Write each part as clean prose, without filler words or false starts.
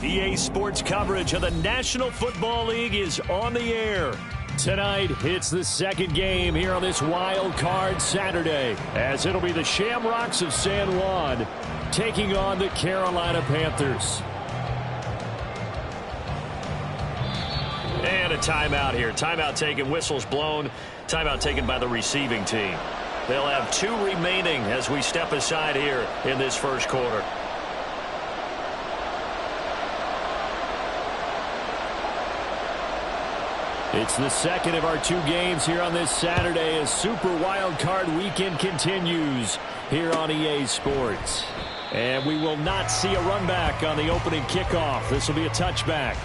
EA Sports coverage of the National Football League is on the air. Tonight, it's the second game here on this Wild Card Saturday, as it'll be the Shamrocks of San Juan taking on the Carolina Panthers. And a timeout here. Timeout taken, whistles blown. Timeout taken by the receiving team. They'll have 2 remaining as we step aside here in this first quarter. It's the second of our 2 games here on this Saturday as Super Wild Card Weekend continues here on EA Sports. And we will not see a run back on the opening kickoff. This will be a touchback.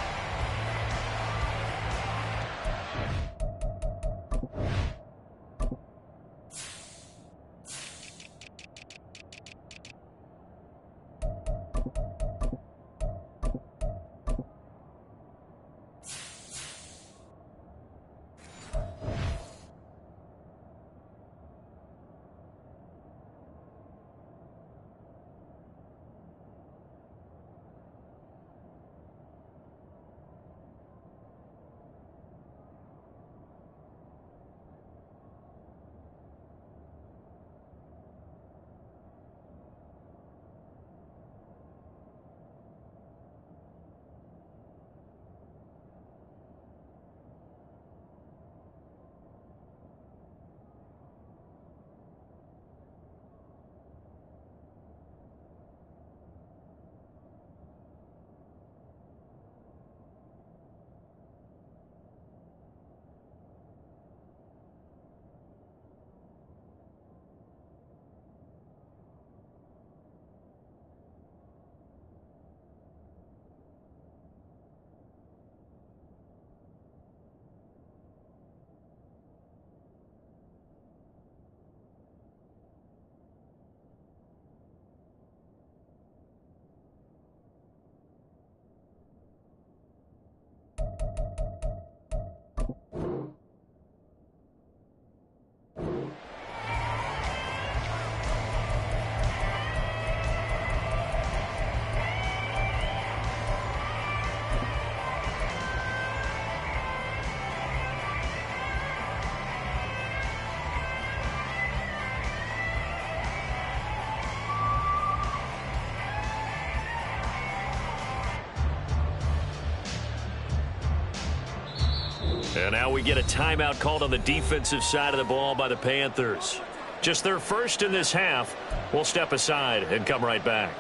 And now we get a timeout called on the defensive side of the ball by the Panthers. Just their first in this half. We'll step aside and come right back.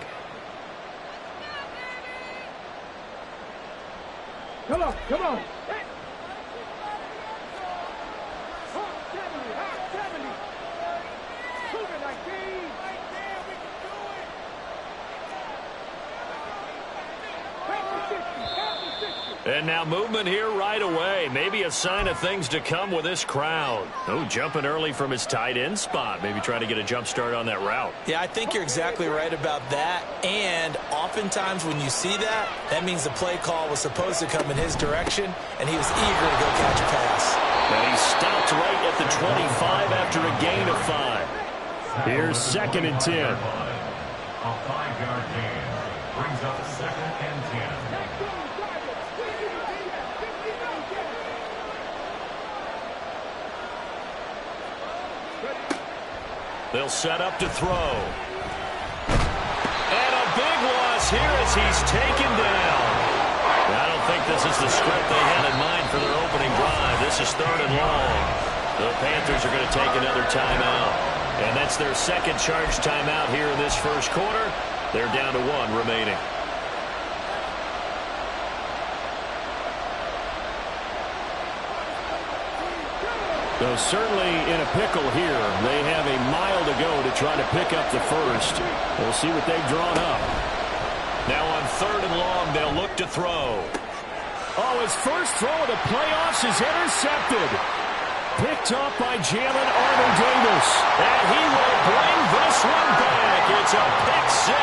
Come on, come on. And now movement here right away. Maybe a sign of things to come with this crowd. Oh, jumping early from his tight end spot. Maybe trying to get a jump start on that route. Yeah, I think you're exactly right about that. And oftentimes when you see that, that means the play call was supposed to come in his direction, and he was eager to go catch a pass. And he stopped right at the 25 after a gain of 5. Here's 2nd and 10. A 5-yard gain brings up 2nd and 10. They'll set up to throw. And a big loss here as he's taken down. I don't think this is the script they had in mind for their opening drive. This is 3rd and long. The Panthers are going to take another timeout. And that's their second charge timeout here in this first quarter. They're down to 1 remaining. So certainly in a pickle here. They have a mile to go to try to pick up the first. We'll see what they've drawn up. Now on 3rd and long, they'll look to throw. Oh, his first throw of the playoffs is intercepted. Picked up by Jalen Armour-Davis. And he will bring this one back. It's a pick 6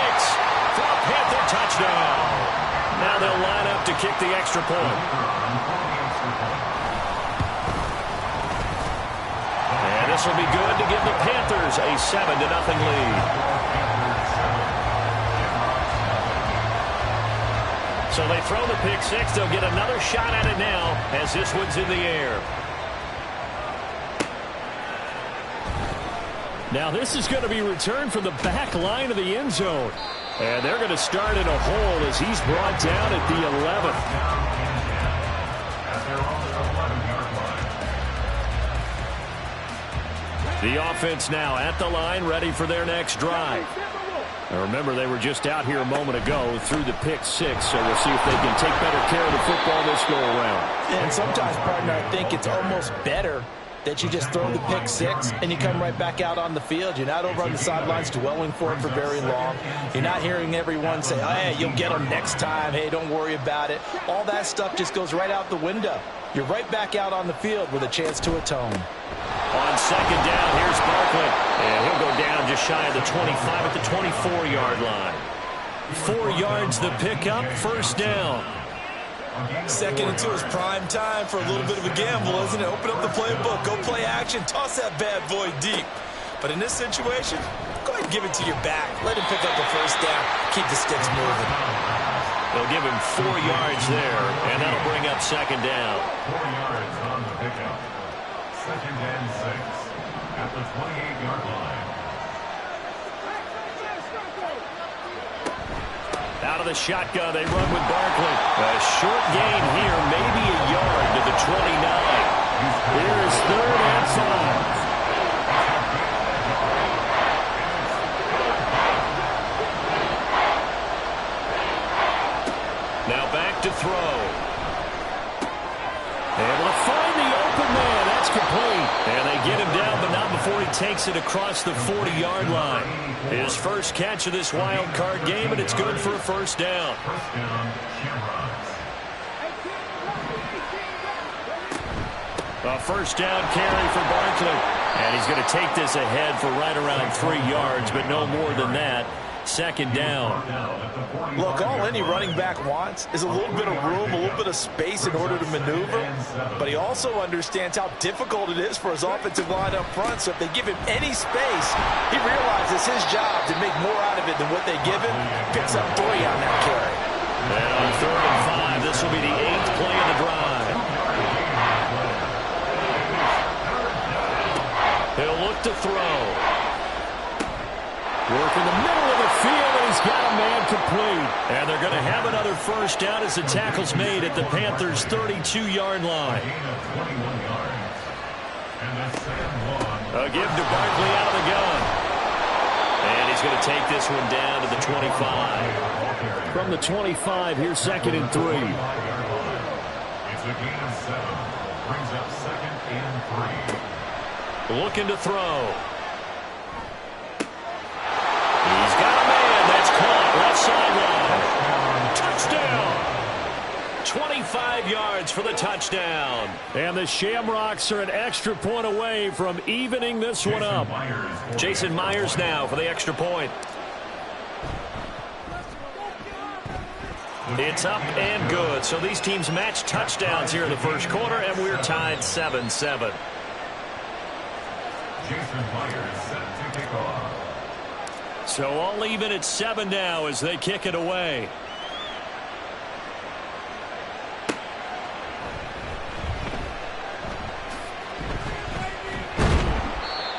for a Panther touchdown. Now they'll line up to kick the extra point. This will be good to give the Panthers a 7-0 lead. So So they throw the pick six. They'll get another shot at it now as this one's in the air. Now this is going to be returned from the back line of the end zone. And they're going to start in a hole as he's brought down at the 11th. The offense now at the line, ready for their next drive. Now remember, they were just out here a moment ago through the pick six, so we'll see if they can take better care of the football this go around. And sometimes, partner, I think it's almost better that you just throw the pick six and you come right back out on the field. You're not over on the sidelines dwelling for it for very long. You're not hearing everyone say, oh, hey, you'll get them next time. Hey, don't worry about it. All that stuff just goes right out the window. You're right back out on the field with a chance to atone. On second down, here's Barkley. And he'll go down just shy of the 25 at the 24-yard line. 4 yards the pickup, first down. Second and 2 is prime time for a little bit of a gamble, isn't it? Open up the playbook, go play action, toss that bad boy deep. But in this situation, go ahead and give it to your back. Let him pick up the first down, keep the sticks moving. They'll give him 4 yards there, and that'll bring up second down. 4 yards on the pickup. Second and 6 at the 28-yard line. Out of the shotgun, they run with Barkley. A short gain here, maybe a yard to the 29. Here's third and 5. Now back to throw. Able to find the open man. That's complete. And they get him down, but not before he takes it across the 40-yard line. His first catch of this wild card game, and it's good for a first down. First down, Shamrocks. A first down carry for Barkley. And he's going to take this ahead for right around 3 yards, but no more than that. Second down. Look, all any running back wants is a little bit of room, a little bit of space in order to maneuver. But he also understands how difficult it is for his offensive line up front. So if they give him any space, he realizes his job to make more out of it than what they give him. Picks up 3 on that carry. And on third and 5, this will be the 8th play of the drive. He'll look to throw. Work in the middle of the field, and he's got a man complete. And they're going to have another first down as the tackle's made at the Panthers' 32-yard line. A give to Barkley out of the gun. And he's going to take this one down to the 25. From the 25, here's second and 3. It's a gain of 7. Brings up second and 3. Looking to throw. He's got a man. That's caught. Left sideline. Touchdown. 25 yards for the touchdown. And the Shamrocks are an extra point away from evening this one up. Jason Myers now for the extra point. It's up and good. So these teams match touchdowns here in the first quarter, and we're tied 7-7. Jason Myers set to kick off. So all even at 7 now as they kick it away.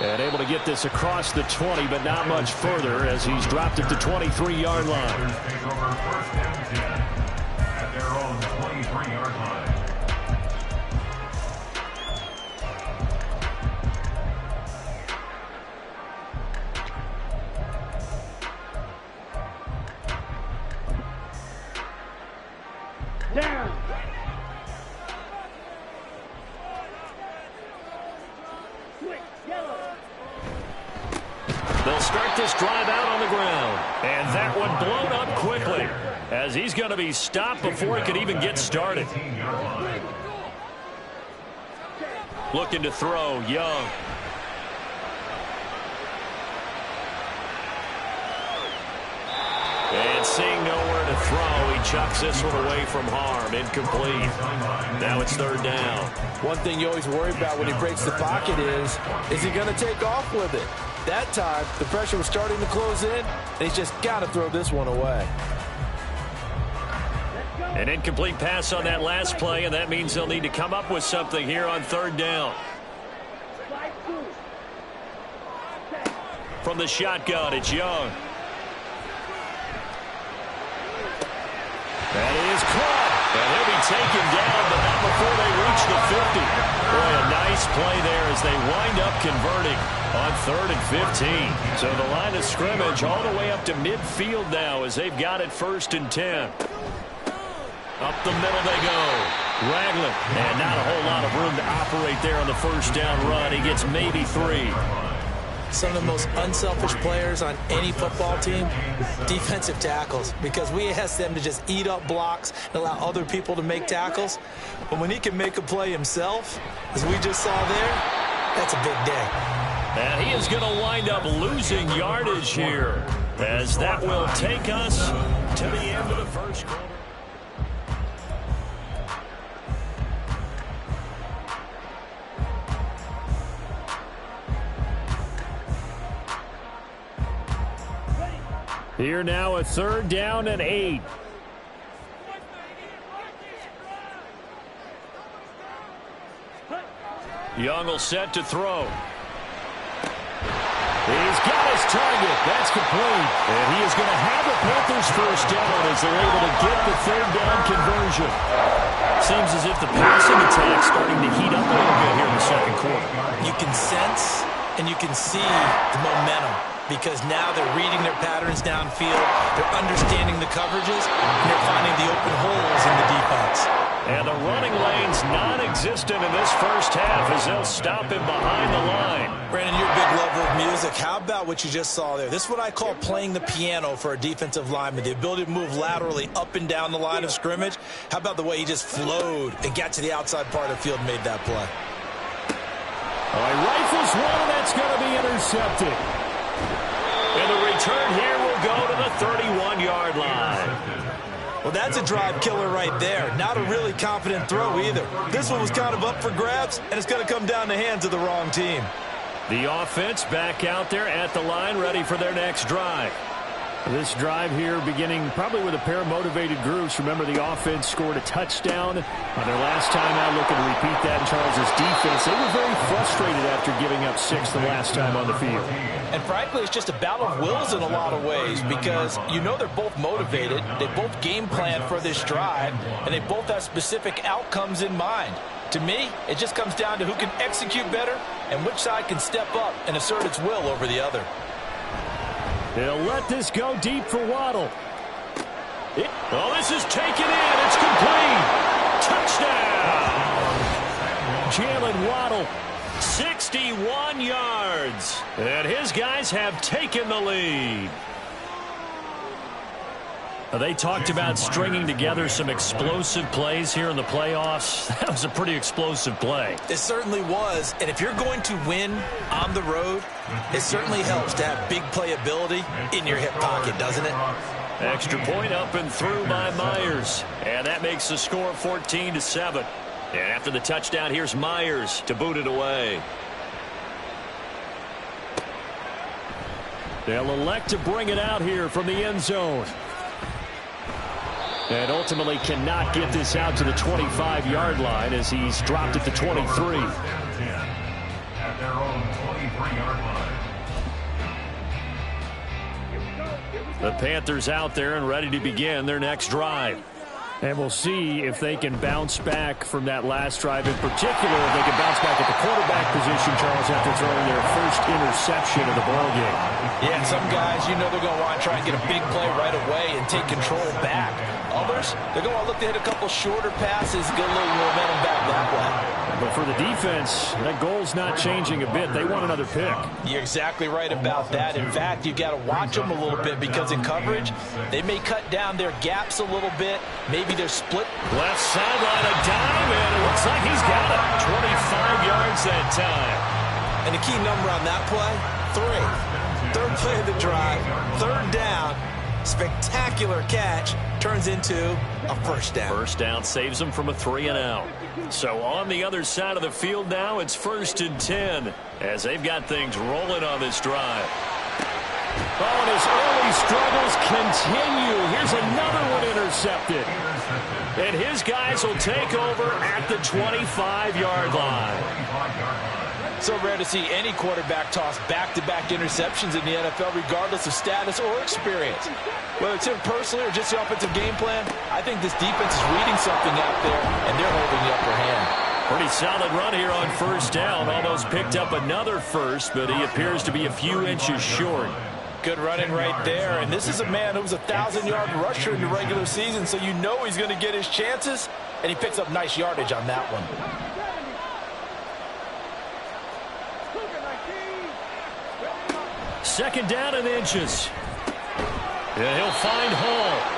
And able to get this across the 20, but not much further as he's dropped it to 23-yard line. Take over first and 10 at their own 23-yard line. Down. They'll start this drive out on the ground. And that one blown up quickly as he's going to be stopped before he could even get started. Looking to throw, Young. And seeing nowhere to throw, he chucks this one away from harm. Incomplete. Now it's third down. One thing you always worry about when he breaks the pocket is he going to take off with it? That time, the pressure was starting to close in, and he's just got to throw this one away. An incomplete pass on that last play, and that means they'll need to come up with something here on third down. From the shotgun, it's Young. That is caught. And he'll be taken down, but not before they reach the 50. Boy, a nice play there as they wind up converting on 3rd and 15. So the line of scrimmage all the way up to midfield now as they've got it 1st and 10. Up the middle they go. Ragland, and not a whole lot of room to operate there on the first down run. He gets maybe 3. Some of the most unselfish players on any football team, defensive tackles, because we ask them to just eat up blocks and allow other people to make tackles. But when he can make a play himself, as we just saw there, that's a big day. And he is going to wind up losing yardage here, as that will take us to the end of the first quarter. Here now a 3rd down and 8. Young will set to throw. He's got his target. That's complete. And he is going to have the Panthers first down as they're able to get the 3rd down conversion. Seems as if the passing attack's starting to heat up a little bit here in the second quarter. You can sense and you can see the momentum, because now they're reading their patterns downfield, they're understanding the coverages, and they're finding the open holes in the defense. And the running lane's non-existent in this first half as they'll stop him behind the line. Brandon, you're a big lover of music. How about what you just saw there? This is what I call playing the piano for a defensive lineman, the ability to move laterally up and down the line of scrimmage. How about the way he just flowed and got to the outside part of the field and made that play? All right, rifles one, and that's going to be intercepted. And the return here will go to the 31-yard line. Well, that's a drive killer right there. Not a really confident throw either. This one was kind of up for grabs, and it's going to come down the hands of the wrong team. The offense back out there at the line, ready for their next drive. This drive here beginning probably with a pair of motivated groups. Remember, the offense scored a touchdown on their last time out, looking to repeat that in Charles's defense. They were very frustrated after giving up 6 the last time on the field. And frankly, it's just a battle of wills in a lot of ways, because you know they're both motivated, they both game plan for this drive, and they both have specific outcomes in mind. To me, it just comes down to who can execute better and which side can step up and assert its will over the other. They'll let this go deep for Waddle. Oh, this is taken in. It's complete. Touchdown. Jalen Waddle, 61 yards. And his guys have taken the lead. They talked about stringing together some explosive plays here in the playoffs. That was a pretty explosive play. It certainly was. And if you're going to win on the road, it certainly helps to have big playability in your hip pocket, doesn't it? Extra point up and through by Myers. And that makes the score 14-7. And after the touchdown, here's Myers to boot it away. They'll elect to bring it out here from the end zone. And ultimately cannot get this out to the 25-yard line as he's dropped at the 23. At their own 23-yard line. The Panthers out there and ready to begin their next drive. And we'll see if they can bounce back from that last drive. In particular, if they can bounce back at the quarterback position, Charles, after throwing their first interception of the ballgame. Yeah, some guys, you know they're going to want to try and get a big play right away and take control back. Others, they're going to look to hit a couple shorter passes, get a little momentum back that way. But for the defense, that goal's not changing a bit. They want another pick. You're exactly right about that. In fact, you've got to watch them a little bit, because in coverage, they may cut down their gaps a little bit. Maybe they're split. Left sideline, a dime, and it looks like he's got it. 25 yards that time. And the key number on that play, 3. Third play of the drive, 3rd down. Spectacular catch turns into a first down. First down saves them from a 3-and-out. So on the other side of the field now, it's 1st and 10 as they've got things rolling on this drive. Oh, and his early struggles continue. Here's another one intercepted. And his guys will take over at the 25-yard line. So rare to see any quarterback toss back-to-back interceptions in the NFL, regardless of status or experience. Whether it's him personally or just the offensive game plan, I think this defense is reading something out there, and they're holding the upper hand. Pretty solid run here on first down. Almost picked up another first, but he appears to be a few inches short. Good running right there, and this is a man who was a 1,000-yard rusher in the regular season, so you know he's going to get his chances, and he picks up nice yardage on that one. Second down and inches. And he'll find Hall.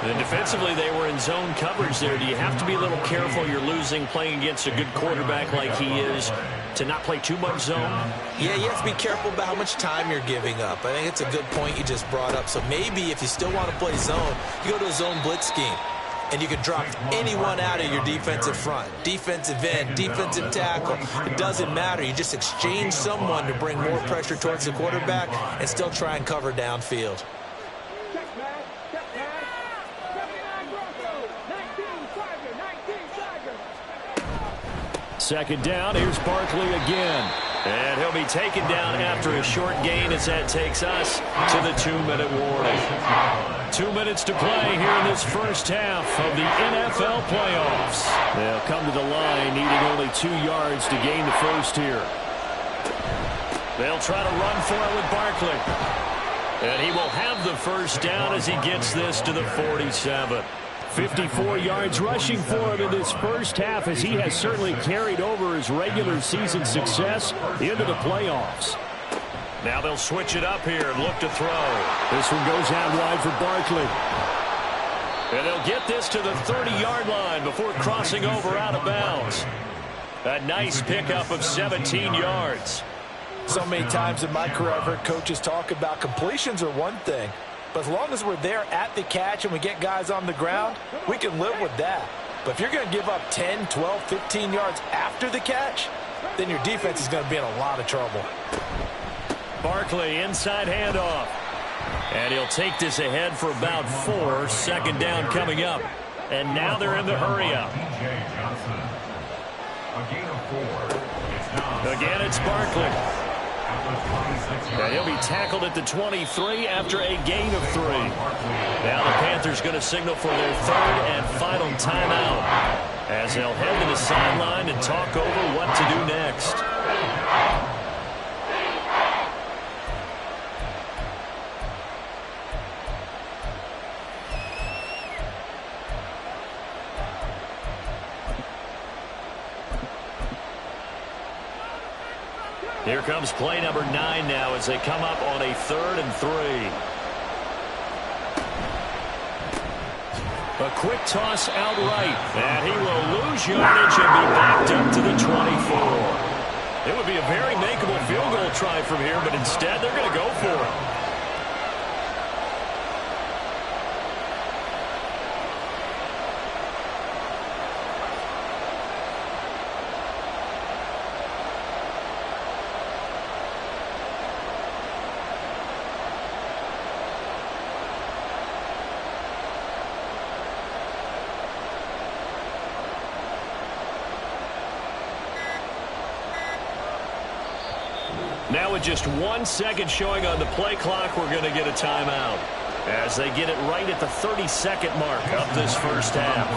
And defensively, they were in zone coverage there. Do you have to be a little careful? You're losing playing against a good quarterback like he is to not play too much zone? Yeah, you have to be careful about how much time you're giving up. I think it's a good point you just brought up. So maybe if you still want to play zone, you go to a zone blitz scheme. And you can drop anyone out of your defensive front. Defensive end, defensive tackle. It doesn't matter. You just exchange someone to bring more pressure towards the quarterback and still try and cover downfield. Second down, here's Barkley again. And he'll be taken down after a short gain as that takes us to the 2-minute warning. 2 minutes to play here in this first half of the NFL playoffs. They'll come to the line needing only 2 yards to gain the first here. They'll try to run for it with Barkley. And he will have the first down as he gets this to the 47. 54 yards rushing for him in this first half as he has certainly carried over his regular season success into the playoffs. Now they'll switch it up here and look to throw. This one goes out wide for Barkley. And they'll get this to the 30-yard line before crossing over out of bounds. A nice pickup of 17 yards. So many times in my career I've heard coaches talk about completions are one thing. But as long as we're there at the catch and we get guys on the ground, we can live with that. But if you're going to give up 10, 12, 15 yards after the catch, then your defense is going to be in a lot of trouble. Barkley, inside handoff. And he'll take this ahead for about 4. Second down coming up. And now they're in the hurry-up. Again, it's Barkley. And he'll be tackled at the 23 after a gain of 3. Now the Panthers going to signal for their third and final timeout as they'll head to the sideline and talk over what to do next. Here comes play number 9 now as they come up on a 3rd and 3. A quick toss outright, and he will lose yardage and be backed up to the 24. It would be a very makeable field goal try from here, but instead they're going to go for it. Now with just 1 second showing on the play clock, we're going to get a timeout as they get it right at the 32nd mark of this first half.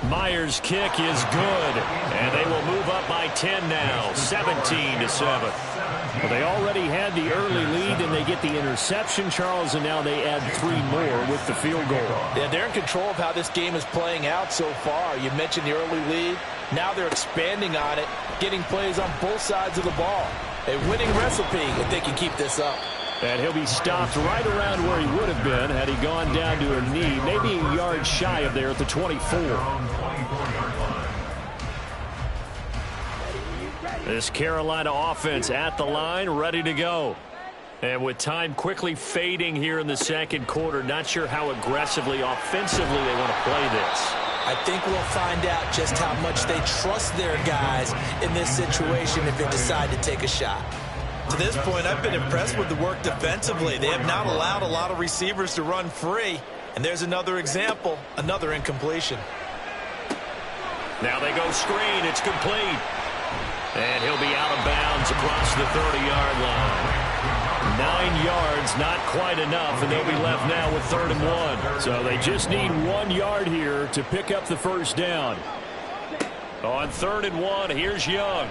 Myers' kick is good, and they will move up by 10 now, 17-7. Well, they already had the early lead, and they get the interception, Charles, and now they add 3 more with the field goal. Yeah, they're in control of how this game is playing out so far. You mentioned the early lead. Now they're expanding on it, getting plays on both sides of the ball. A winning recipe if they can keep this up. And he'll be stopped right around where he would have been had he gone down to a knee, maybe a yard shy of there at the 24. This Carolina offense at the line, ready to go. And with time quickly fading here in the second quarter, not sure how aggressively, offensively they want to play this. I think we'll find out just how much they trust their guys in this situation if they decide to take a shot. To this point, I've been impressed with the work defensively. They have not allowed a lot of receivers to run free. And there's another example, another incompletion. Now they go screen. It's complete. And he'll be out of bounds across the 30-yard line. 9 yards, not quite enough, and they'll be left now with 3rd and 1. So they just need 1 yard here to pick up the first down. On 3rd and 1, here's Young.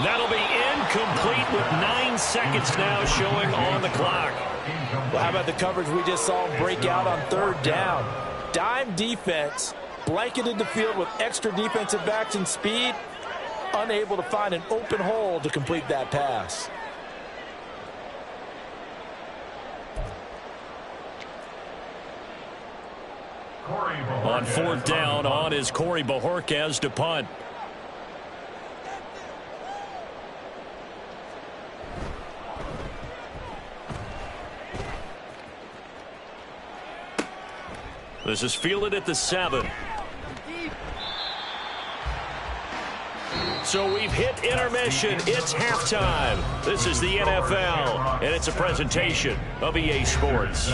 That'll be incomplete with 9 seconds now showing on the clock. Well, how about the coverage we just saw break out on 3rd down? Dime defense, blanketed the field with extra defensive backs and speed, unable to find an open hole to complete that pass. On 4th down, on is Corey Bojorquez to punt. This is fielded at the 7. So we've hit intermission. It's halftime. This is the NFL, and it's a presentation of EA Sports.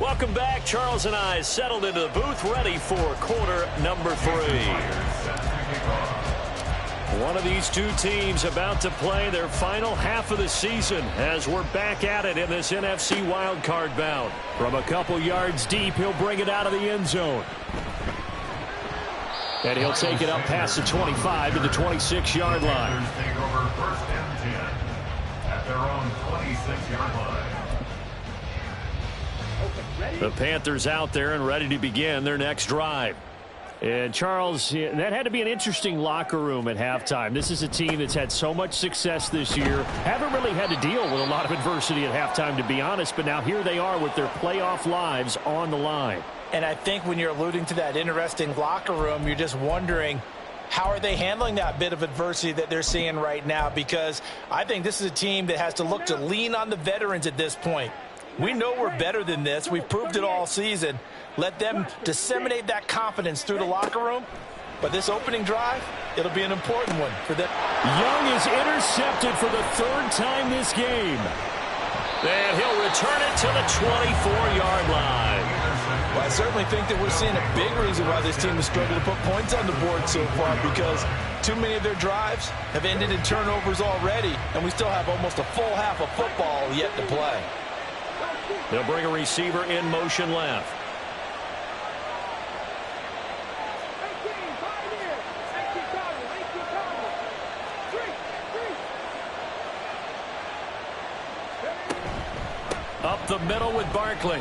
Welcome back. Charles and I settled into the booth, ready for quarter number 3. One of these two teams about to play their final half of the season as we're back at it in this NFC wildcard bout. From a couple yards deep, he'll bring it out of the end zone. And he'll take it up past the 25 to the 26-yard line. Take over 1st and 10 at their own 26-yard line. The Panthers out there and ready to begin their next drive. And, Charles, that had to be an interesting locker room at halftime. This is a team that's had so much success this year. Haven't really had to deal with a lot of adversity at halftime, to be honest. But now here they are with their playoff lives on the line. And I think when you're alluding to that interesting locker room, you're just wondering, how are they handling that bit of adversity that they're seeing right now? Because I think this is a team that has to look to lean on the veterans at this point. We know we're better than this. We've proved it all season. Let them disseminate that confidence through the locker room. But this opening drive, it'll be an important one for them. Young is intercepted for the 3rd time this game. And he'll return it to the 24-yard line. Well, I certainly think that we're seeing a big reason why this team has struggled to put points on the board so far, because too many of their drives have ended in turnovers already, and we still have almost a full half of football yet to play. They'll bring a receiver in motion left. Up the middle with Barkley.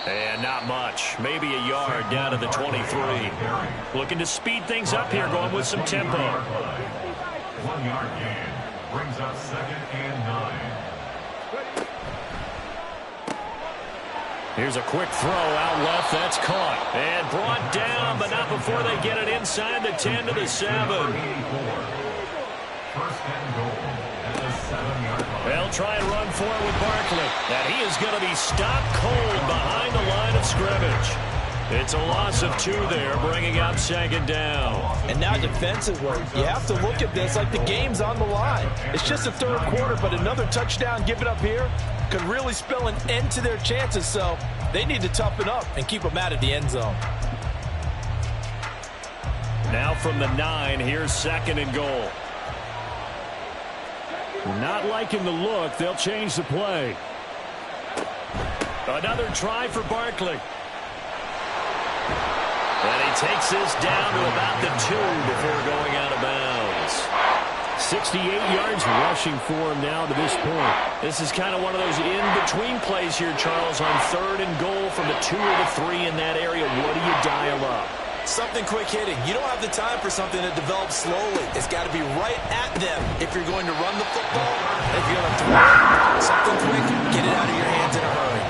And not much. Maybe a yard down to the 23. Looking to speed things up here, going with some tempo. 1 yard gain brings up 2nd and 9. Here's a quick throw out left. That's caught. And brought down, but not before they get it inside the 10 to the 7. 1st and goal at the 7-yard line. They'll try and run for it with Barkley. And he is going to be stopped cold behind the line of scrimmage. It's a loss of 2 there, bringing up 2nd down. And now defensively, you have to look at this like the game's on the line. It's just the 3rd quarter, but another touchdown given up here could really spell an end to their chances, so they need to toughen up and keep them out of the end zone. Now from the 9, here's 2nd and goal. Not liking the look. They'll change the play. Another try for Barkley. And he takes this down to about the 2 before going out of bounds. 68 yards rushing for him now to this point. This is kind of one of those in-between plays here, Charles, on 3rd and goal from the 2 or the 3 in that area. What do you dial up? Something quick hitting. You don't have the time for something that develops slowly. It's got to be right at them if you're going to run the football. If you're going to throw it, something quick, get it out of your hands in a hurry.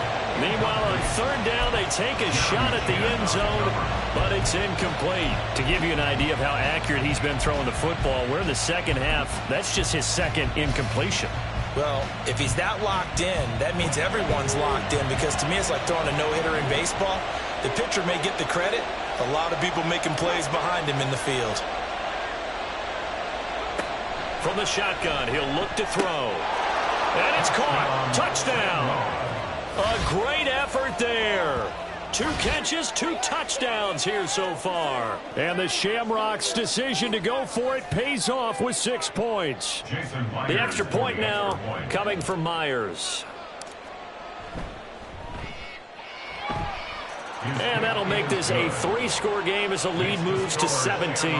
Meanwhile, on 3rd down, they take a shot at the end zone, but it's incomplete. To give you an idea of how accurate he's been throwing the football, we're in the 2nd half. That's just his 2nd incompletion. Well, if he's that locked in, that means everyone's locked in, because to me it's like throwing a no-hitter in baseball. The pitcher may get the credit. A lot of people making plays behind him in the field. From the shotgun, he'll look to throw. And it's caught. Touchdown. A great effort there. 2 catches, 2 touchdowns here so far. And the Shamrocks' decision to go for it pays off with 6 points. The extra point now coming from Myers. And that'll make this a 3-score game as the lead moves to 17.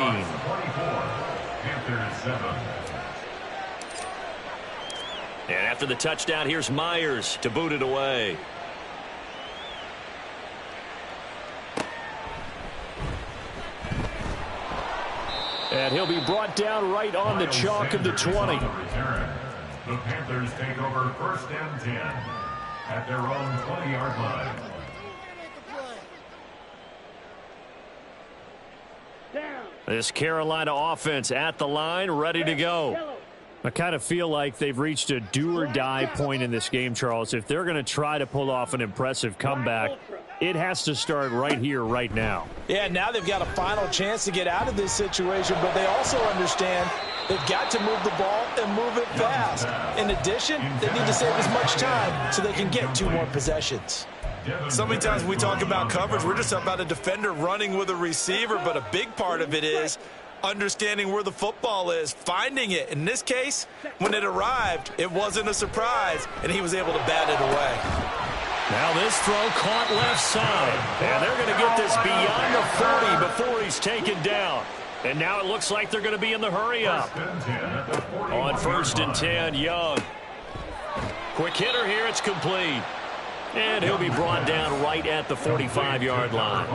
And after the touchdown, here's Myers to boot it away. And he'll be brought down right on the chalk of the 20. The Panthers take over 1st and 10 at their own 20-yard line. This Carolina offense at the line, ready to go. I kind of feel like they've reached a do-or-die point in this game, Charles. If they're going to try to pull off an impressive comeback, it has to start right here, right now. Yeah, now they've got a final chance to get out of this situation, but they also understand they've got to move the ball and move it fast. In addition, they need to save as much time so they can get 2 more possessions. So many times when we talk about coverage, we're just about a defender running with a receiver, but a big part of it is understanding where the football is, finding it. In this case, when it arrived, it wasn't a surprise, and he was able to bat it away. Now this throw caught left side, and they're going to get this beyond the 40 before he's taken down. And now it looks like they're going to be in the hurry-up. On 1st and 10, Young. Quick hitter here, it's complete. And he'll be brought down right at the 45-yard line.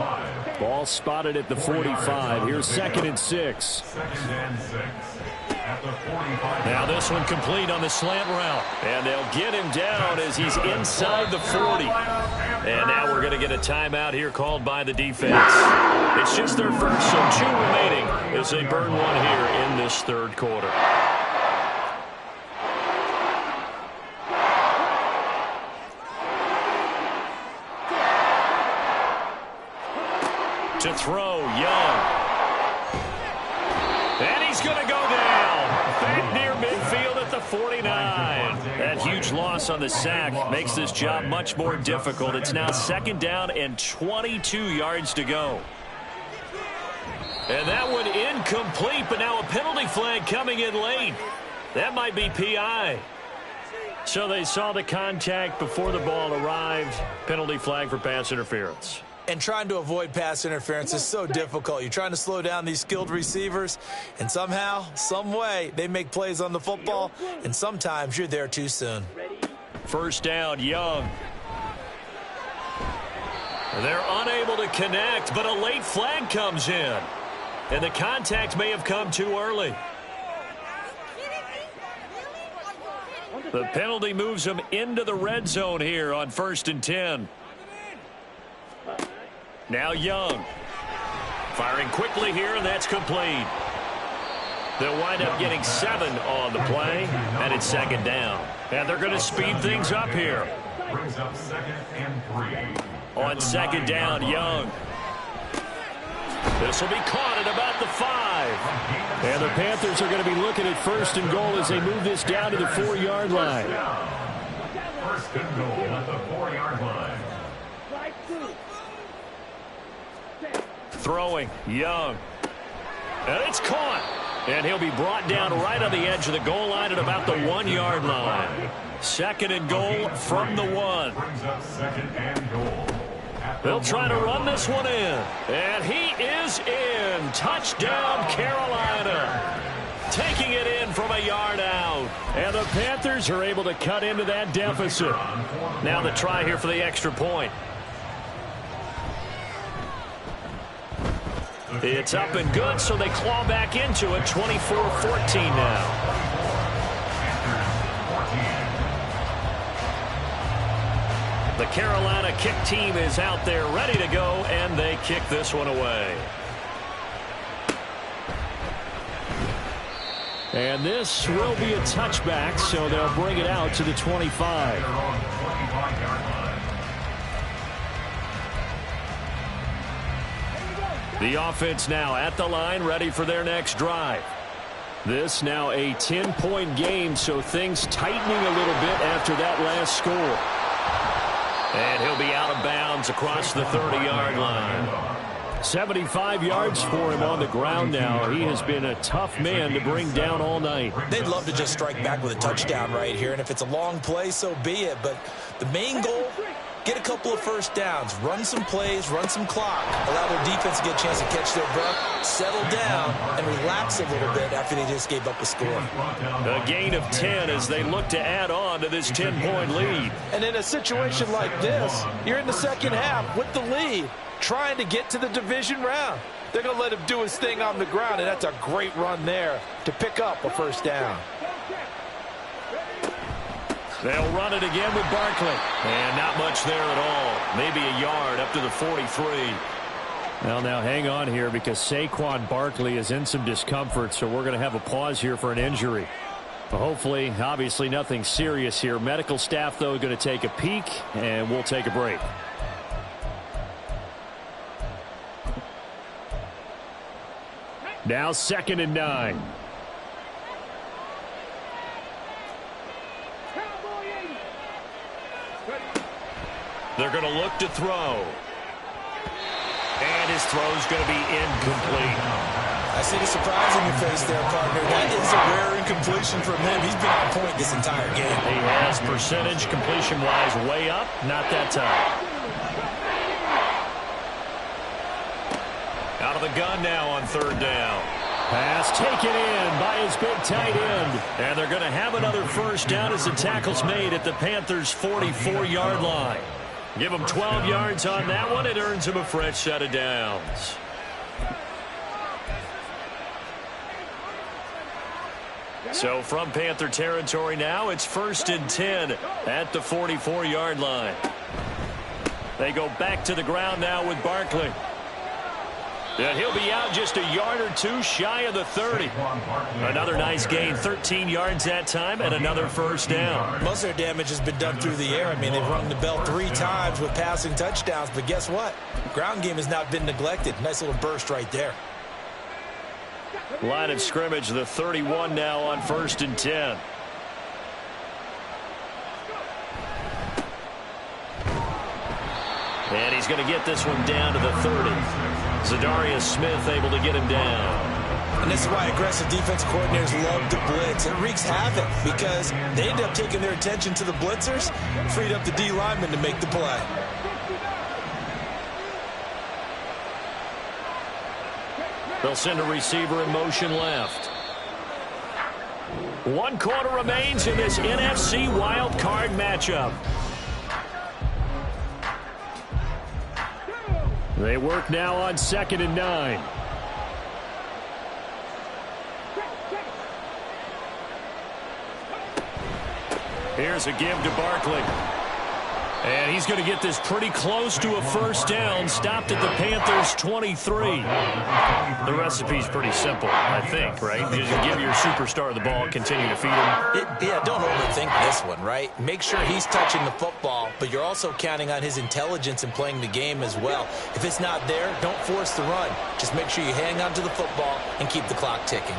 Ball spotted at the 45. Here's 2nd and 6. Now this one complete on the slant route. And they'll get him down as he's inside the 40. And now we're going to get a timeout here called by the defense. It's just their first, so 2 remaining as they burn 1 here in this 3rd quarter. To throw, Young. And he's going to go down. Back near midfield at the 49. That huge loss on the sack makes this job much more difficult. It's now 2nd down and 22 yards to go. And that one incomplete, but now a penalty flag coming in late. That might be PI. So they saw the contact before the ball arrived. Penalty flag for pass interference. And trying to avoid pass interference is so difficult. You're trying to slow down these skilled receivers, and somehow, some way, they make plays on the football, and sometimes you're there too soon. 1st down, Young. They're unable to connect, but a late flag comes in. And the contact may have come too early. The penalty moves them into the red zone here on 1st and 10. Now Young. Firing quickly here, and that's complete. They'll wind up getting 7 on the play, and it's 2nd down. And they're going to speed things up here. Brings up 2nd and 3. On 2nd down, Young. This will be caught at about the 5. And the Panthers are going to be looking at 1st and goal as they move this down to the 4-yard line. 1st and goal at the 4-yard line. Throwing, Young. And it's caught. And he'll be brought down right on the edge of the goal line at about the 1-yard line. 2nd and goal from the 1. Brings up 2nd and goal. They'll try to run this one in. And he is in. Touchdown, Carolina. Taking it in from a yard out. And the Panthers are able to cut into that deficit. Now the try here for the extra point. It's up and good, so they claw back into it. 24-14 now. The Carolina kick team is out there ready to go, and they kick this one away. And this will be a touchback, so they'll bring it out to the 25. The offense now at the line, ready for their next drive. This now a 10-point game, so things tightening a little bit after that last score. And he'll be out of bounds across the 30-yard line. 75 yards for him on the ground now. He has been a tough man to bring down all night. They'd love to just strike back with a touchdown right here, and if it's a long play, so be it. But the main goal, get a couple of first downs, run some plays, run some clock, allow their defense to get a chance to catch their breath, settle down, and relax a little bit after they just gave up a score. A gain of 10 as they look to add on to this 10-point lead. And in a situation like this, you're in the second half with the lead, trying to get to the division round. They're going to let him do his thing on the ground, and that's a great run there to pick up a first down. They'll run it again with Barkley. And not much there at all. Maybe a yard up to the 43. Well, now hang on here because Saquon Barkley is in some discomfort, so we're going to have a pause here for an injury. But hopefully, obviously nothing serious here. Medical staff, though, going to take a peek, and we'll take a break. Now 2nd and 9. They're going to look to throw. And his throw's going to be incomplete. I see the surprise in your face there, partner. That is a rare incompletion from him. He's been on point this entire game. He has percentage completion-wise way up. Not that time. Out of the gun now on 3rd down. Pass taken in by his big tight end. And they're going to have another first down as the tackle's made at the Panthers' 44-yard line. Give him 12 yards on that one. It earns him a fresh set of downs. So from Panther territory now, it's 1st and 10 at the 44-yard line. They go back to the ground now with Barkley. And he'll be out just a yard or two shy of the 30. Another nice gain, 13 yards that time, and another first down. Most of their damage has been done through the air. I mean, they've rung the bell 3 times with passing touchdowns, but guess what? Ground game has not been neglected. Nice little burst right there. Line of scrimmage, the 31 now on 1st and 10. And he's going to get this one down to the 30. Zadarius Smith able to get him down. And this is why aggressive defense coordinators love to blitz. It wreaks havoc because they end up taking their attention to the blitzers, freed up the D lineman to make the play. They'll send a receiver in motion left. 1 quarter remains in this NFC wild card matchup. They work now on 2nd and 9. Here's a give to Barkley. And he's going to get this pretty close to a first down. Stopped at the Panthers' 23. The recipe's pretty simple, I think, right? You just give your superstar the ball, continue to feed him. Yeah, don't overthink this one, right? Make sure he's touching the football, but you're also counting on his intelligence in playing the game as well. If it's not there, don't force the run. Just make sure you hang on to the football and keep the clock ticking.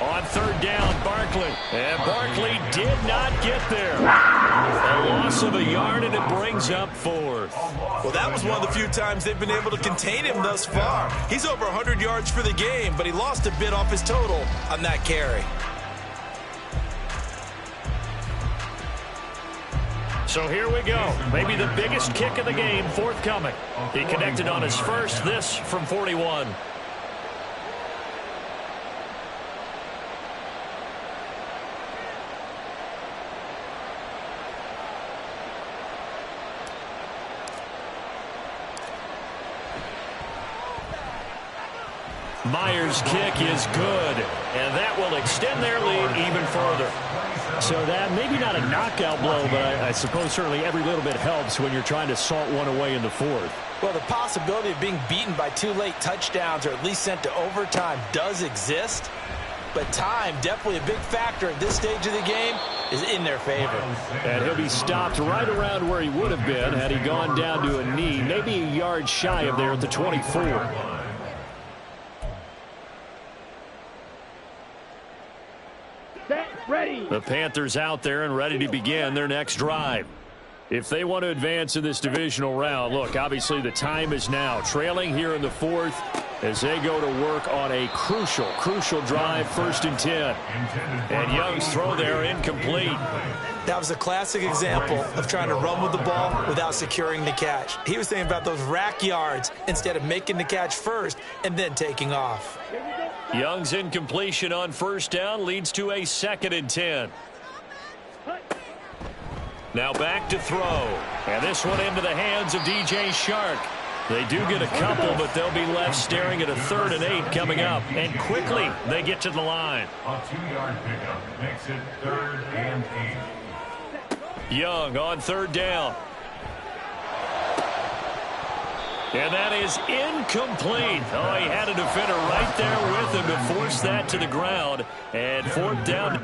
On 3rd down, Barkley. And Barkley did not get there. A loss of a yard, and it brings up 4th. Well, that was one of the few times they've been able to contain him thus far. He's over 100 yards for the game, but he lost a bit off his total on that carry. So here we go. Maybe the biggest kick of the game forthcoming. He connected on his first, this from 41. Myers' kick is good, and that will extend their lead even further. So that, maybe not a knockout blow, but I suppose certainly every little bit helps when you're trying to salt one away in the 4th. Well, the possibility of being beaten by 2 late touchdowns or at least sent to overtime does exist. But time, definitely a big factor at this stage of the game, is in their favor. And he'll be stopped right around where he would have been had he gone down to a knee, maybe a yard shy of there at the 24. Ready. The Panthers out there and ready to begin their next drive. If they want to advance in this divisional round, look, obviously the time is now. Trailing here in the 4th as they go to work on a crucial drive, 1st and 10. And Young's throw there incomplete. That was a classic example of trying to run with the ball without securing the catch. He was thinking about those rack yards instead of making the catch first and then taking off. Young's incompletion on 1st down leads to a 2nd and 10. Now back to throw. And this one into the hands of DJ Shark. They do get a couple, but they'll be left staring at a 3rd and 8 coming up. And quickly, they get to the line. A 2-yard pickup makes it 3rd and 8. Young on 3rd down. And that is incomplete. Oh, he had a defender right there with him to force that to the ground. And 4th down.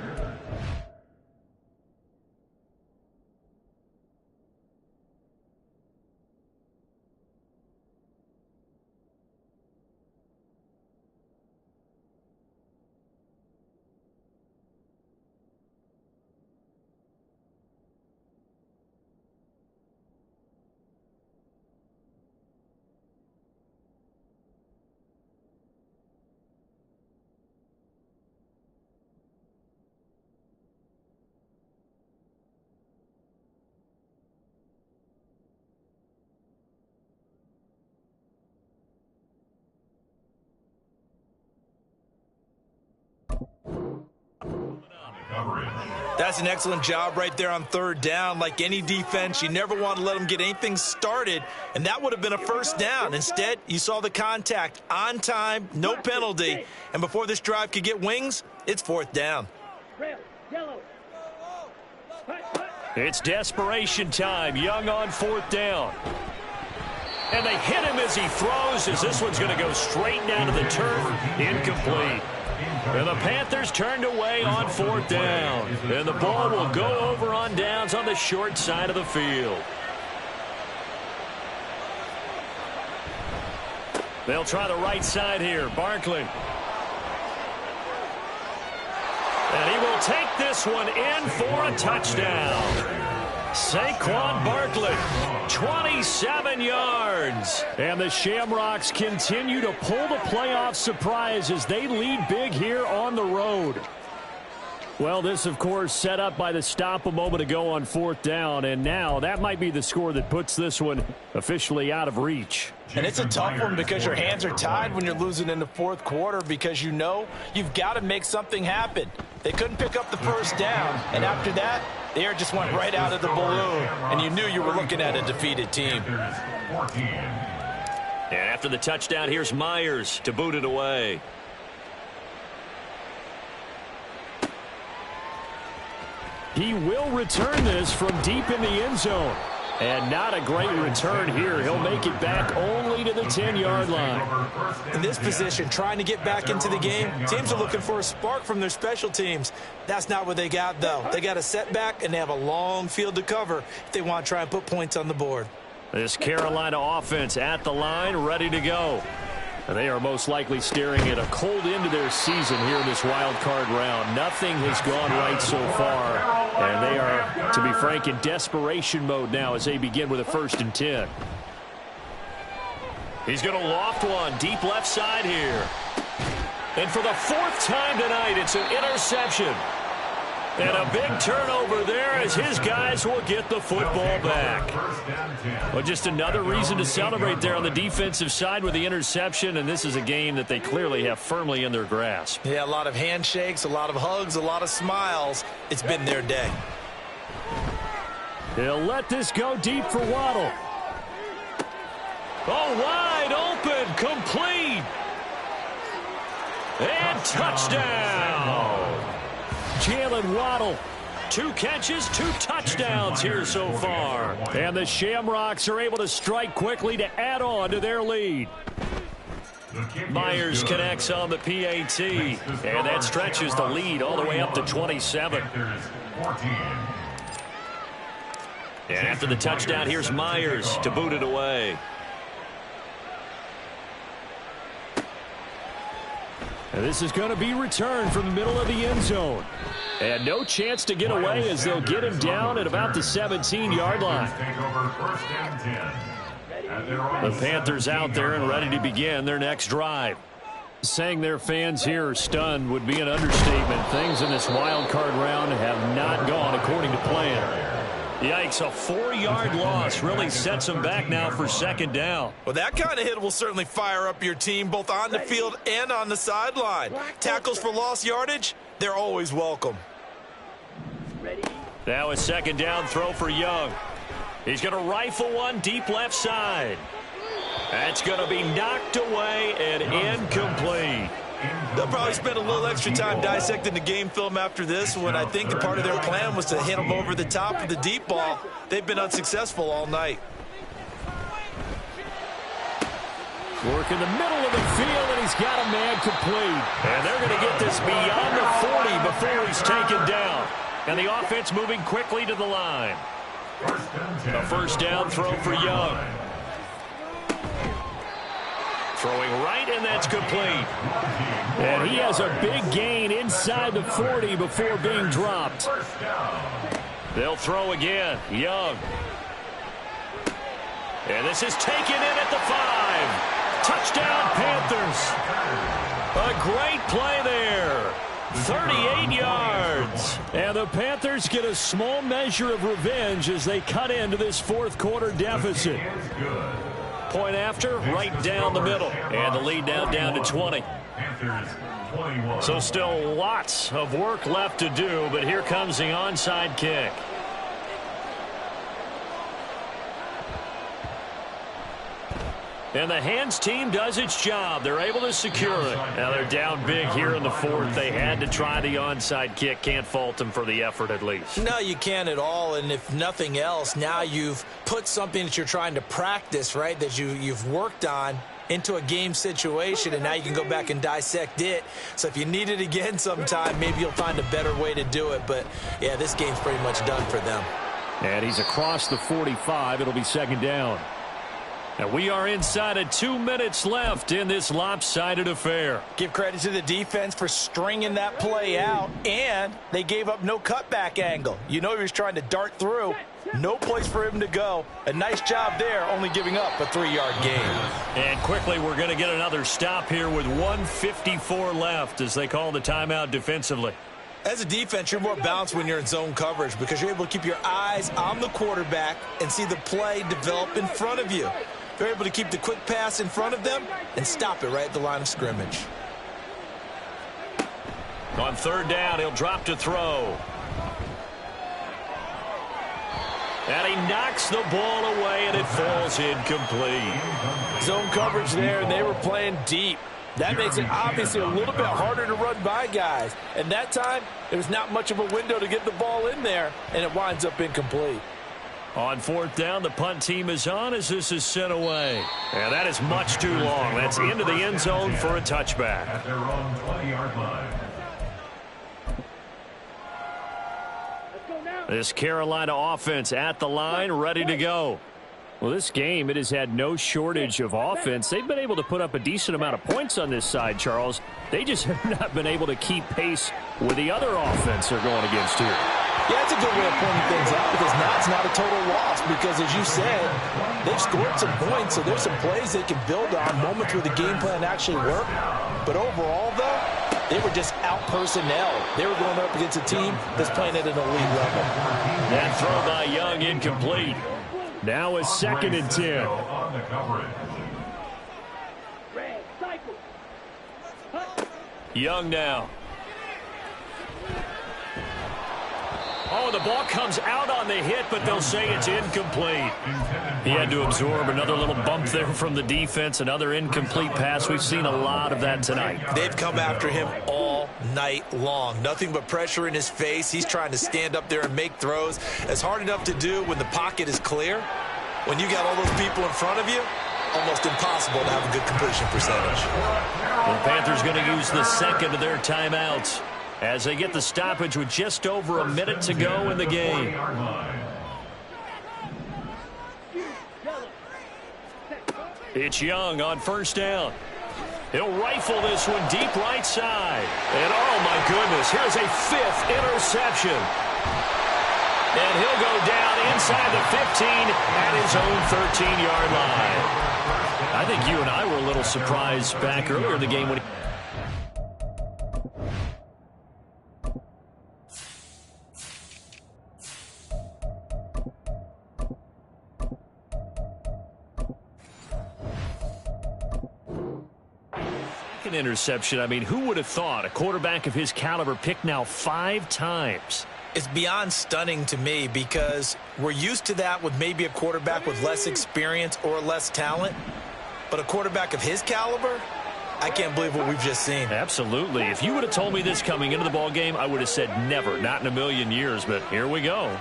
That's an excellent job right there on 3rd down. Like any defense, you never want to let them get anything started, and that would have been a 1st down. Instead, you saw the contact on time, no penalty, and before this drive could get wings, it's 4th down. It's desperation time. Young on 4th down. And they hit him as he throws, as this one's going to go straight down to the turf. Incomplete. And the Panthers turned away on 4th down. And the ball will go over on downs on the short side of the field. They'll try the right side here. Barkley. And he will take this one in for a touchdown. Saquon Barkley, 27 yards. And the Shamrocks continue to pull the playoff surprise as they lead big here on the road. Well, this, of course, set up by the stop a moment ago on 4th down, and now that might be the score that puts this one officially out of reach. And it's a tough one because your hands are tied when you're losing in the 4th quarter because you know you've got to make something happen. They couldn't pick up the 1st down, and after that, the air just went right out of the balloon, and you knew you were looking at a defeated team. And after the touchdown, here's Myers to boot it away. He will return this from deep in the end zone. And not a great return here. He'll make it back only to the 10-yard line. In this position, trying to get back into the game, teams are looking for a spark from their special teams. That's not what they got, though. They got a setback, and they have a long field to cover if they want to try and put points on the board. This Carolina offense at the line, ready to go. And they are most likely staring at a cold end to their season here in this wild card round. Nothing has gone right so far. And they are, to be frank, in desperation mode now as they begin with a 1st and 10. He's going to loft one deep left side here. And for the 4th time tonight, it's an interception. And a big turnover there as his guys will get the football back. Well, just another reason to celebrate there on the defensive side with the interception, and this is a game that they clearly have firmly in their grasp. Yeah, a lot of handshakes, a lot of hugs, a lot of smiles. It's been their day. He'll let this go deep for Waddle. Oh, wide open, complete. And touchdown. Jalen Waddle 2 catches, 2 touchdowns here so far. And the Shamrocks are able to strike quickly to add on to their lead. Myers connects on the PAT, and that stretches the lead all the way up to 27. And after the touchdown, here's Myers to boot it away. And this is going to be returned from the middle of the end zone. And no chance to get away as they'll get him down at about the 17-yard line. The Panthers out there and ready to begin their next drive. Saying their fans here are stunned would be an understatement. Things in this wild card round have not gone according to plan. Yikes, a 4-yard loss really sets them back now for second down. Well, that kind of hit will certainly fire up your team both on the field and on the sideline. Tackles for lost yardage, they're always welcome. Now a second down throw for Young. He's going to rifle one deep left side. That's going to be knocked away and incomplete. They'll probably spend a little extra time dissecting the game film after this one. I think the part of their plan was to hit them over the top of the deep ball. They've been unsuccessful all night. Work in the middle of the field, and he's got a man complete. And they're going to get this beyond the 40 before he's taken down. And the offense moving quickly to the line. A first down throw for Young. Throwing right, and that's complete. And he has a big gain inside the 40 before being dropped. They'll throw again. Young. And this is taken in at the 5. Touchdown, Panthers. A great play there. 38 yards. And the Panthers get a small measure of revenge as they cut into this fourth quarter deficit. Point after, right down the middle. And the lead now down to 20. So still lots of work left to do, but here comes the onside kick. And the hands team does its job. They're able to secure it. Now they're down big here in the fourth. They had to try the onside kick. Can't fault them for the effort at least. No, you can't at all. And if nothing else, now you've put something that you're trying to practice, right, that you've worked on into a game situation, and now you can go back and dissect it. So if you need it again sometime, maybe you'll find a better way to do it. But, yeah, this game's pretty much done for them. And he's across the 45. It'll be second down. And we are inside of 2 minutes left in this lopsided affair. Give credit to the defense for stringing that play out, and they gave up no cutback angle. You know he was trying to dart through. No place for him to go. A nice job there, only giving up a 3-yard gain. And quickly, we're going to get another stop here with 1:54 left as they call the timeout defensively. As a defense, you're more balanced when you're in zone coverage because you're able to keep your eyes on the quarterback and see the play develop in front of you. They're able to keep the quick pass in front of them and stop it right at the line of scrimmage. On third down, he'll drop to throw. And he knocks the ball away, and it falls incomplete. Zone coverage there, and they were playing deep. That makes it obviously a little bit harder to run by guys. And that time, there was not much of a window to get the ball in there, and it winds up incomplete. On fourth down, the punt team is on as this is sent away. And that is much too long. That's into the end zone for a touchback. At their own 20-yard line. This Carolina offense at the line, ready to go. Well, this game, it has had no shortage of offense. They've been able to put up a decent amount of points on this side, Charles. They just have not been able to keep pace with the other offense they're going against here. Yeah, it's a good way of pointing things out because now it's not a total loss because, as you said, they've scored some points, so there's some plays they can build on, moments where the game plan actually worked. But overall, though, they were just out-personnel. They were going up against a team that's playing at an elite level. That throw by Young incomplete. Now a second and 10. On the coverage. Young now. Oh, the ball comes out on the hit, but they'll say it's incomplete. He had to absorb another little bump there from the defense, another incomplete pass. We've seen a lot of that tonight. They've come after him all night long. Nothing but pressure in his face. He's trying to stand up there and make throws. It's hard enough to do when the pocket is clear. When you got all those people in front of you, almost impossible to have a good completion percentage. The Panthers going to use the second of their timeouts as they get the stoppage with just over a minute to go in the game. It's Young on first down. He'll rifle this one deep right side. And oh my goodness, here's a 5th interception. And he'll go down inside the 15 at his own 13-yard line. I think you and I were a little surprised back earlier in the game when interception. I mean, who would have thought a quarterback of his caliber picked now 5 times? It's beyond stunning to me because we're used to that with maybe a quarterback with less experience or less talent. But a quarterback of his caliber, I can't believe what we've just seen. Absolutely. If you would have told me this coming into the ball game, I would have said never, not in a million years. But here we go.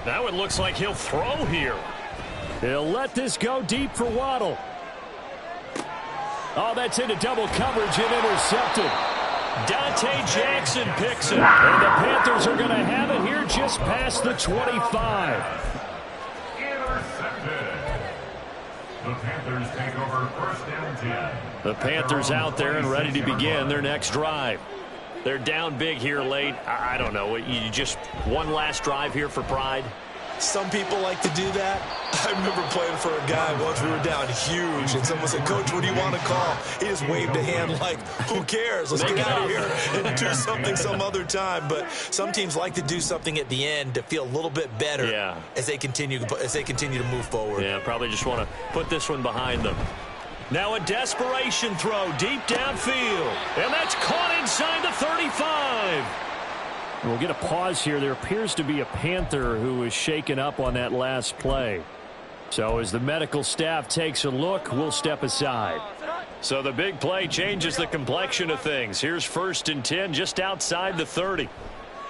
Now it looks like he'll throw here. He'll let this go deep for Waddle. Oh, that's into double coverage and intercepted. Dante Jackson picks it. And the Panthers are going to have it here just past the 25. Intercepted. The Panthers take over first down 10. The Panthers out there and ready to begin their next drive. They're down big here late. I don't know. You just one last drive here for pride? Some people like to do that. I remember playing for a guy once we were down huge, and someone said, "Coach, what do you want to call?" He just waved a hand like, who cares? Let's get out of here and do something some other time. But some teams like to do something at the end to feel a little bit better as they continue to move forward. Yeah, probably just want to put this one behind them. Now a desperation throw deep downfield, and that's caught inside the 35. We'll get a pause here. There appears to be a Panther who is shaken up on that last play. So as the medical staff takes a look, we'll step aside. So the big play changes the complexion of things. Here's 1st and 10 just outside the 30.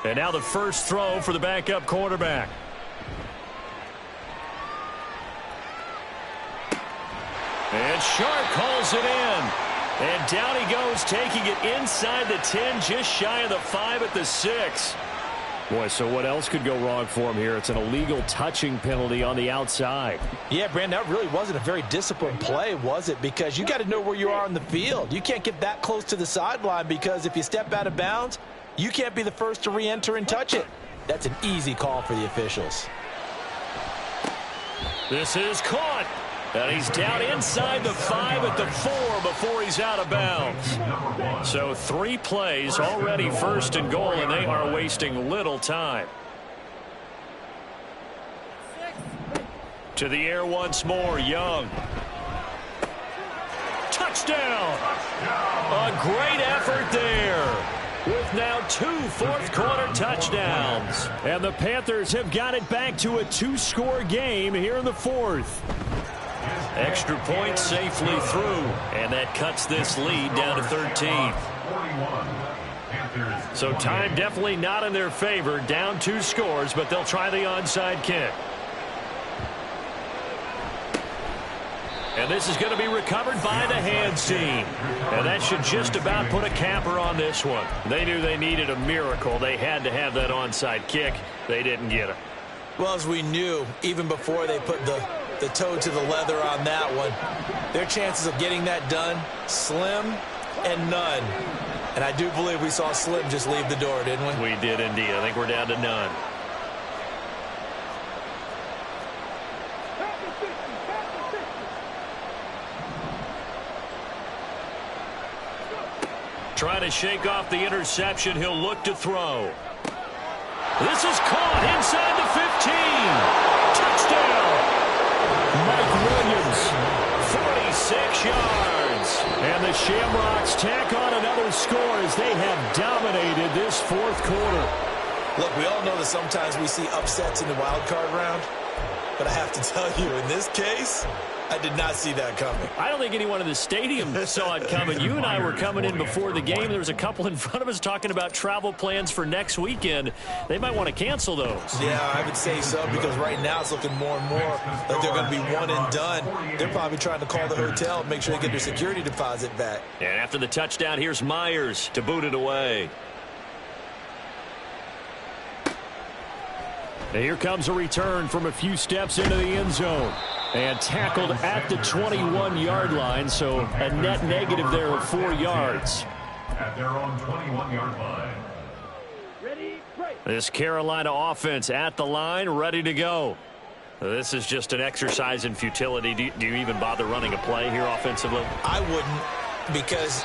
And now the first throw for the backup quarterback. And Sharp calls it in. And down he goes, taking it inside the 10, just shy of the 5 at the 6. Boy, so what else could go wrong for him here? It's an illegal touching penalty on the outside. Yeah, Brandon, that really wasn't a very disciplined play, was it? Because you got to know where you are on the field. You can't get that close to the sideline because if you step out of bounds, you can't be the first to re-enter and touch it. That's an easy call for the officials. This is caught. And he's down inside the 5 at the 4 before he's out of bounds. So 3 plays already 1st and goal, and they are wasting little time. To the air once more, Young. Touchdown! A great effort there. With now 2 fourth-quarter touchdowns. And the Panthers have got it back to a 2-score game here in the 4th. Extra point safely through, and that cuts this lead down to 13. So time definitely not in their favor. Down 2 scores, but they'll try the onside kick. And this is going to be recovered by the hands team. And that should just about put a capper on this one. They knew they needed a miracle. They had to have that onside kick. They didn't get it. Well, as we knew, even before they put the toe to the leather on that one, their chances of getting that done, slim and none. And I do believe we saw Slim just leave the door, didn't we? We did indeed. I think we're down to none. Trying to shake off the interception. He'll look to throw. This is caught inside the 15. Touchdown. Mike Williams, 46 yards. And the Shamrocks tack on another score as they have dominated this 4th quarter. Look, we all know that sometimes we see upsets in the wild card round. But I have to tell you, in this case, I did not see that coming. I don't think anyone in the stadium saw it coming. You and I were coming in before the game. There was a couple in front of us talking about travel plans for next weekend. They might want to cancel those. Yeah, I would say so, because right now it's looking more and more like they're going to be one and done. They're probably trying to call the hotel and make sure they get their security deposit back. And after the touchdown, here's Myers to boot it away. And here comes a return from a few steps into the end zone. And tackled at the 21-yard line, so a net negative there of 4 yards. At their own 21-yard line. This Carolina offense at the line, ready to go. This is just an exercise in futility. Do you even bother running a play here offensively? I wouldn't, because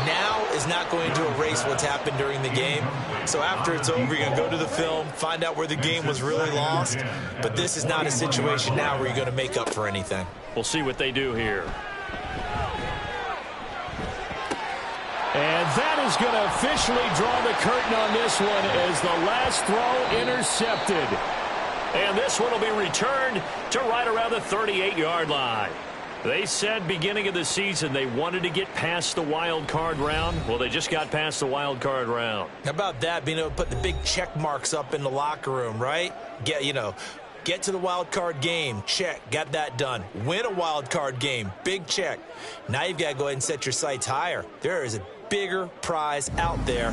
now is not going to erase what's happened during the game. So after it's over, you're going to go to the film, find out where the game was really lost. But this is not a situation now where you're going to make up for anything. We'll see what they do here. And that is going to officially draw the curtain on this one as the last throw intercepted. And this one will be returned to right around the 38-yard line. They said beginning of the season they wanted to get past the wild card round. Well, they just got past the wild card round. How about that, being able to put the big check marks up in the locker room, right? Get to the wild card game. Check. Got that done. Win a wild card game. Big check. Now you've got to go ahead and set your sights higher. There is a bigger prize out there.